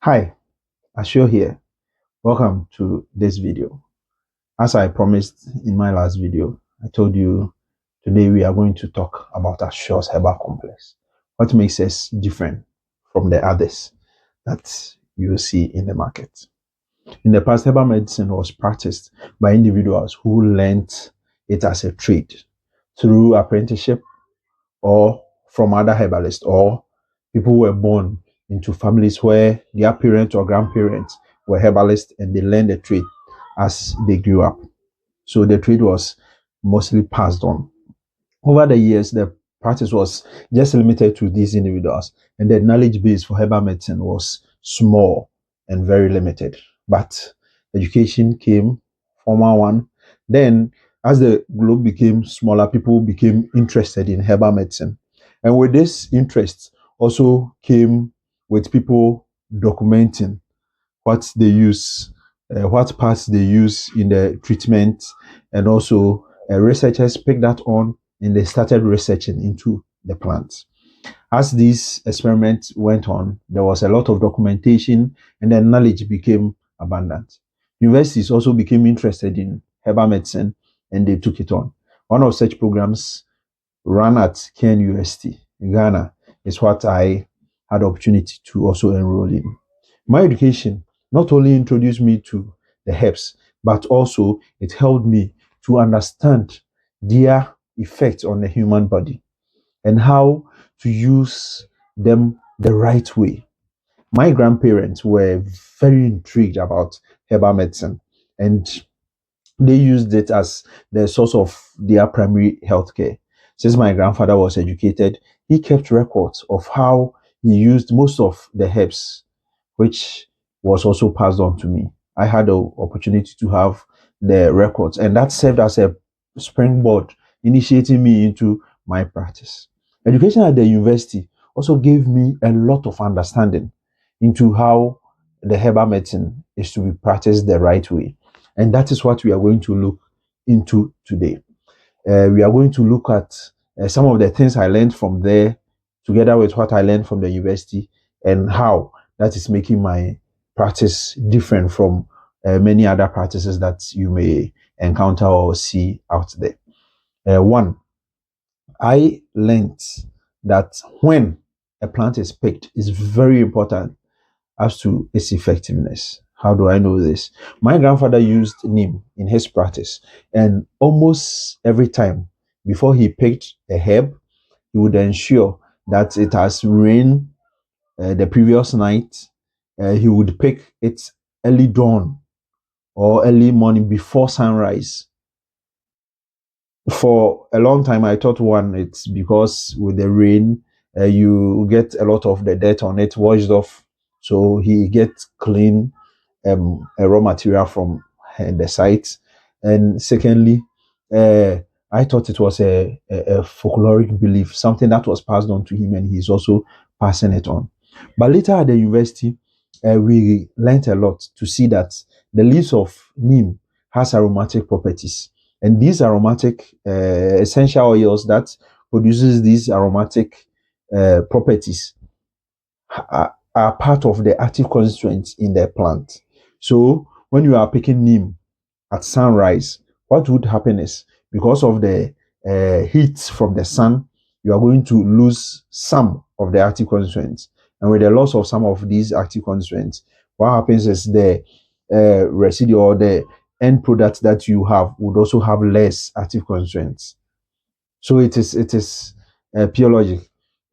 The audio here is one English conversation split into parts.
Hi, Ashio here. Welcome to this video. As I promised in my last video, I told you today we are going to talk about Ashio's Herbal Complex. What makes us different from the others that you see in the market. In the past, herbal medicine was practiced by individuals who learned it as a trade through apprenticeship or from other herbalists, or people who were born into families where their parents or grandparents were herbalists and they learned the trade as they grew up. So the trade was mostly passed on. Over the years, the practice was just limited to these individuals, and the knowledge base for herbal medicine was small and very limited. But education came, formal one. Then, as the globe became smaller, people became interested in herbal medicine. And with this interest also came with people documenting what they use, what parts they use in the treatment, and also researchers picked that on and they started researching into the plants. As these experiments went on, there was a lot of documentation and then knowledge became abundant. Universities also became interested in herbal medicine and they took it on. One of such programs run at Ken University in Ghana is what I had the opportunity to also enroll in. My education not only introduced me to the herbs, but also it helped me to understand their effect on the human body and how to use them the right way. My grandparents were very intrigued about herbal medicine and they used it as the source of their primary health care. Since my grandfather was educated, he kept records of how he used most of the herbs, which was also passed on to me. I had the opportunity to have the records, and that served as a springboard, initiating me into my practice. Education at the university also gave me a lot of understanding into how the herbal medicine is to be practiced the right way. And that is what we are going to look into today. We are going to look at some of the things I learned from there, together with what I learned from the university, and how that is making my practice different from many other practices that you may encounter or see out there. One, I learned that when a plant is picked, is very important as to its effectiveness. How do I know this? My grandfather used neem in his practice, and almost every time before he picked a herb, he would ensure that it has rained the previous night. He would pick it early dawn or early morning before sunrise. For a long time, I thought one, it's because with the rain, you get a lot of the dirt on it washed off. So he gets clean a raw material from the site. And secondly, uh, I thought it was a folkloric belief, something that was passed on to him, and he's also passing it on. But later at the university, we learned a lot to see that the leaves of neem has aromatic properties, and these aromatic essential oils that produces these aromatic properties are part of the active constituents in the plant. So when you are picking neem at sunrise, what would happen is because of the heat from the sun, you are going to lose some of the active constituents. And with the loss of some of these active constituents, what happens is the residue or the end product that you have would also have less active constituents. So it is pure logic.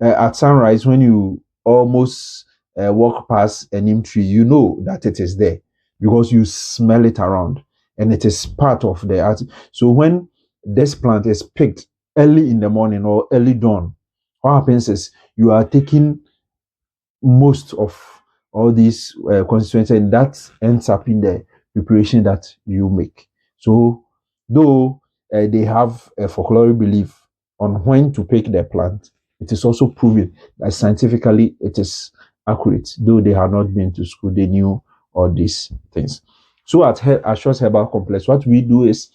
At sunrise, when you almost walk past a neem tree, you know that it is there because you smell it around, and it is part of the art. So when this plant is picked early in the morning or early dawn, what happens is you are taking most of all these constituents, and that ends up in the preparation that you make. So, though they have a folkloric belief on when to pick the plant, it is also proven that scientifically it is accurate. Though they have not been to school, they knew all these things. So, at Ashos Herbal Complex, what we do is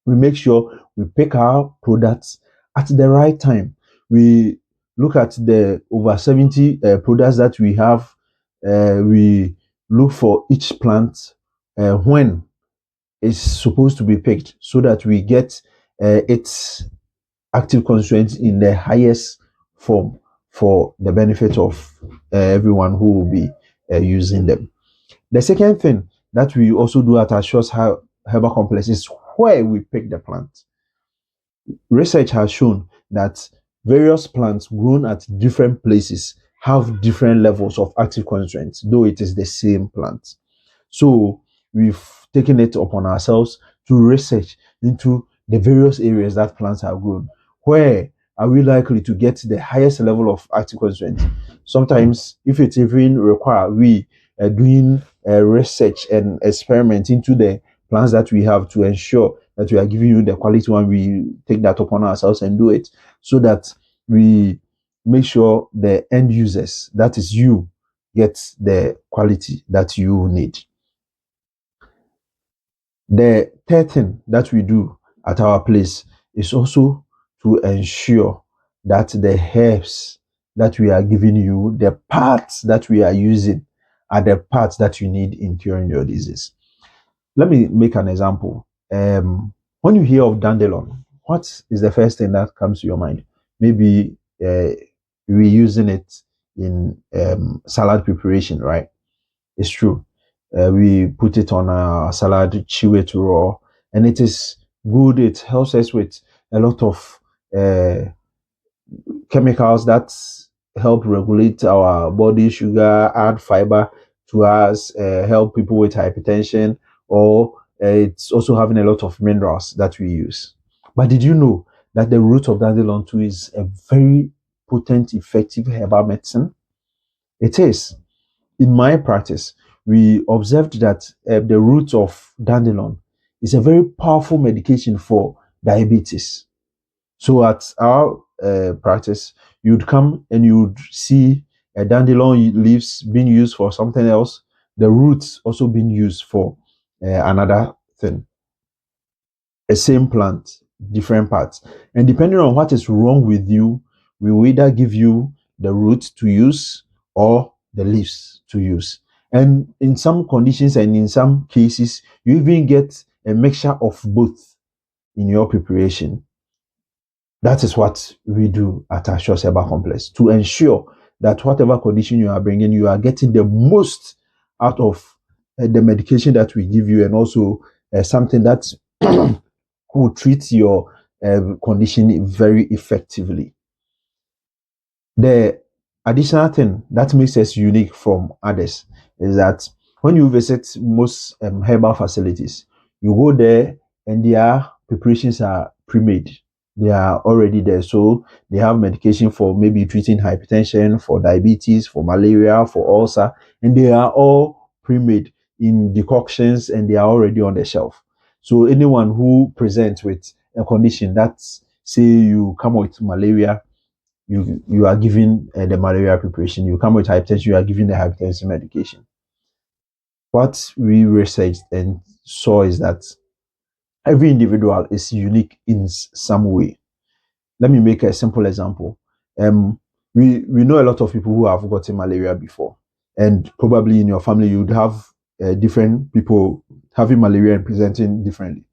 we make sure we pick our products at the right time. We look at the over 70 products that we have we look for each plant when it's supposed to be picked, so that we get its active constituents in the highest form for the benefit of everyone who will be using them. The second thing that we also do at our Herbal Complex is where we pick the plant. Research has shown that various plants grown at different places have different levels of active constituents, though it is the same plant. So we've taken it upon ourselves to research into the various areas that plants are grown. Where are we likely to get the highest level of active constituents? Sometimes, if it's even required, we are doing research and experiment into the plants that we have to ensure that we are giving you the quality one. We take that upon ourselves and do it so that we make sure the end users, that is you, get the quality that you need. The third thing that we do at our place is also to ensure that the herbs that we are giving you, the parts that we are using, are the parts that you need in curing your disease. Let me make an example. When you hear of dandelion, what is the first thing that comes to your mind? Maybe we're using it in salad preparation, right? It's true. We put it on a salad, chew it raw, and it is good. It helps us with a lot of chemicals that help regulate our body sugar, add fiber to us, help people with hypertension, or it's also having a lot of minerals that we use. But did you know that the root of dandelion too is a very potent, effective herbal medicine? It is. In my practice, we observed that the root of dandelion is a very powerful medication for diabetes. So at our practice, you'd come and you'd see a dandelion leaves being used for something else, the roots also being used for another thing. A same plant, different parts. And depending on what is wrong with you, we will either give you the root to use or the leaves to use. And in some conditions and in some cases, you even get a mixture of both in your preparation. That is what we do at our Herbal Complex to ensure that whatever condition you are bringing, you are getting the most out of the medication that we give you, and also something that will treat your condition very effectively. The additional thing that makes us unique from others is that when you visit most herbal facilities, you go there and their preparations are pre-made. They are already there. So they have medication for maybe treating hypertension, for diabetes, for malaria, for ulcer, and they are all pre-made in decoctions and they are already on the shelf. So anyone who presents with a condition that, say you come with malaria, you are given the malaria preparation. You come with hypertension, you are given the hypertension medication. What we researched and saw is that every individual is unique in some way. Let me make a simple example. We know a lot of people who have gotten malaria before, and probably in your family you would have different people having malaria and presenting differently.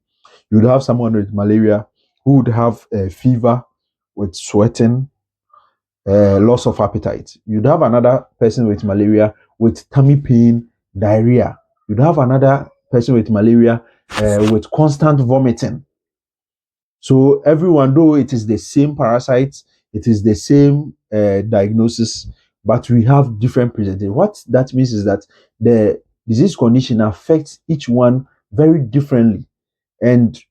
You would have someone with malaria who would have a fever with sweating, loss of appetite. You'd have another person with malaria with tummy pain, diarrhea. You'd have another person with malaria with constant vomiting. So everyone, though it is the same parasite, it is the same diagnosis, but we have different presentation. What that means is that the disease condition affects each one very differently. And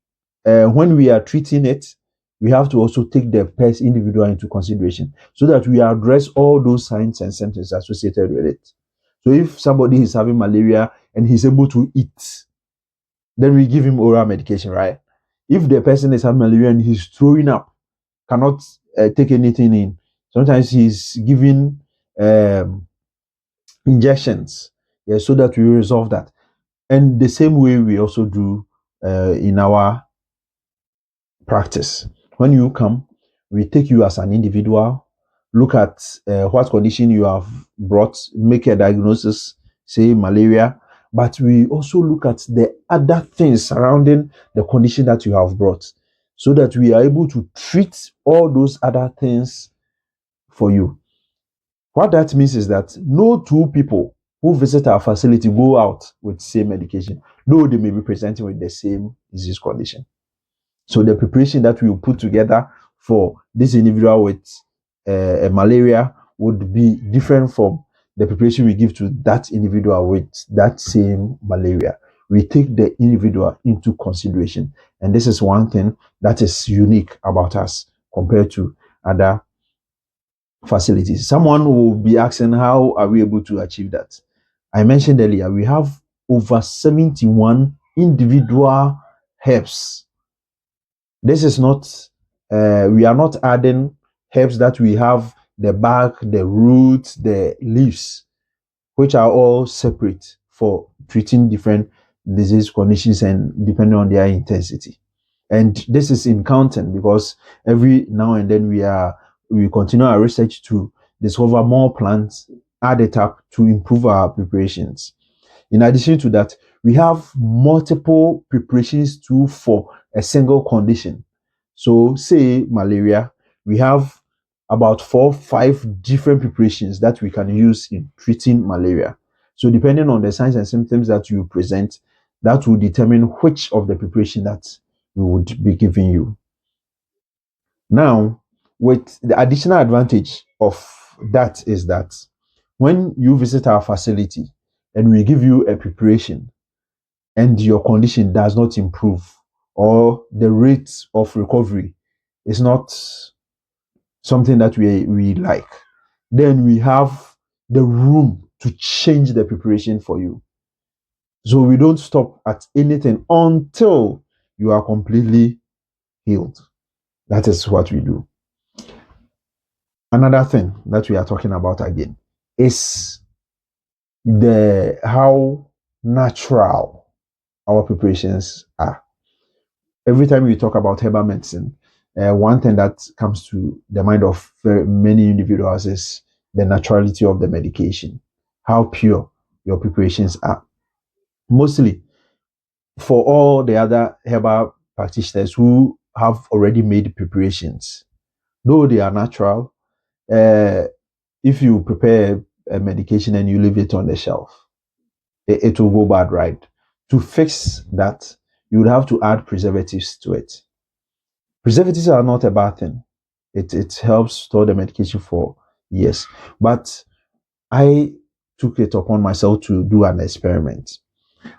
when we are treating it, we have to also take the pest individual into consideration so that we address all those signs and symptoms associated with it. So if somebody is having malaria and he's able to eat, then we give him oral medication, right? If the person is having malaria and he's throwing up, cannot take anything in, sometimes he's giving injections, yeah, so that we resolve that. And the same way we also do in our practice. When you come, we take you as an individual, look at what condition you have brought, make a diagnosis, say malaria, but we also look at the other things surrounding the condition that you have brought so that we are able to treat all those other things for you. What that means is that no two people who visit our facility go out with the same medication, though they may be presenting with the same disease condition. So the preparation that we will put together for this individual with a malaria would be different from the preparation we give to that individual with that same malaria. We take the individual into consideration. And this is one thing that is unique about us compared to other facilities. Someone will be asking, how are we able to achieve that? I mentioned earlier, we have over 71 individual herbs. This is not, we are not adding herbs that we have the bark, the roots, the leaves, which are all separate for treating different disease conditions and depending on their intensity. And this is in counting because every now and then we continue our research to discover more plants, add it up to improve our preparations. In addition to that, we have multiple preparations too for a single condition. So, say malaria, we have about 4, 5 different preparations that we can use in treating malaria. So, depending on the signs and symptoms that you present, that will determine which of the preparation that we would be giving you. Now, with the additional advantage of that is that when you visit our facility and we give you a preparation and your condition does not improve or the rate of recovery is not something that we like, then we have the room to change the preparation for you. So we don't stop at anything until you are completely healed. That is what we do. Another thing that we are talking about again is the how natural our preparations are. Every time we talk about herbal medicine, one thing that comes to the mind of very many individuals is the naturality of the medication, how pure your preparations are. Mostly for all the other herbal practitioners who have already made preparations, though they are natural, if you prepare a medication and you leave it on the shelf, it will go bad, right? To fix that, you would have to add preservatives to it. Preservatives are not a bad thing. It helps store the medication for years. But I took it upon myself to do an experiment.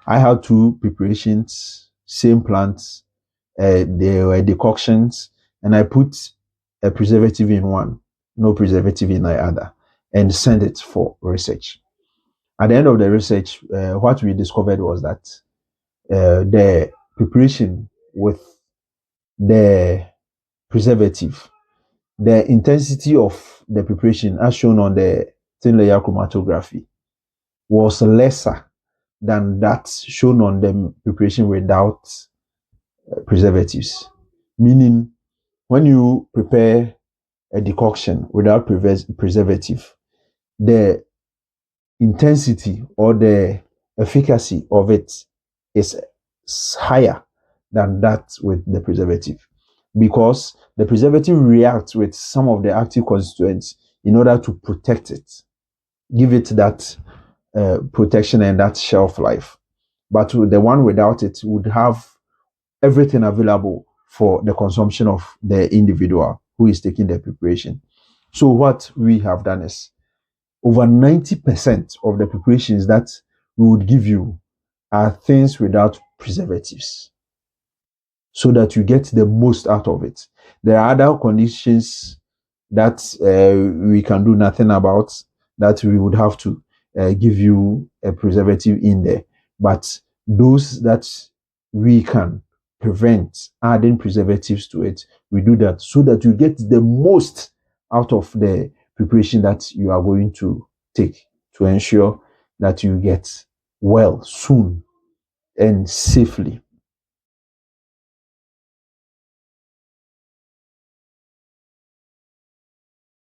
I had 2 preparations, same plants, they were decoctions, and I put a preservative in one, no preservative in the other, and sent it for research. At the end of the research, what we discovered was that the preparation with the preservative, the intensity of the preparation, as shown on the thin layer chromatography, was lesser than that shown on the preparation without preservatives. Meaning, when you prepare a decoction without preservative, the intensity or the efficacy of it is higher than that with the preservative, because the preservative reacts with some of the active constituents in order to protect it, give it that protection and that shelf life. But the one without it would have everything available for the consumption of the individual who is taking the preparation. So what we have done is over 90% of the preparations that we would give you are things without preservatives so that you get the most out of it. There are other conditions that we can do nothing about, that we would have to give you a preservative in there. But those that we can prevent adding preservatives to it, we do that so that you get the most out of the preparation that you are going to take, to ensure that you get well soon and safely.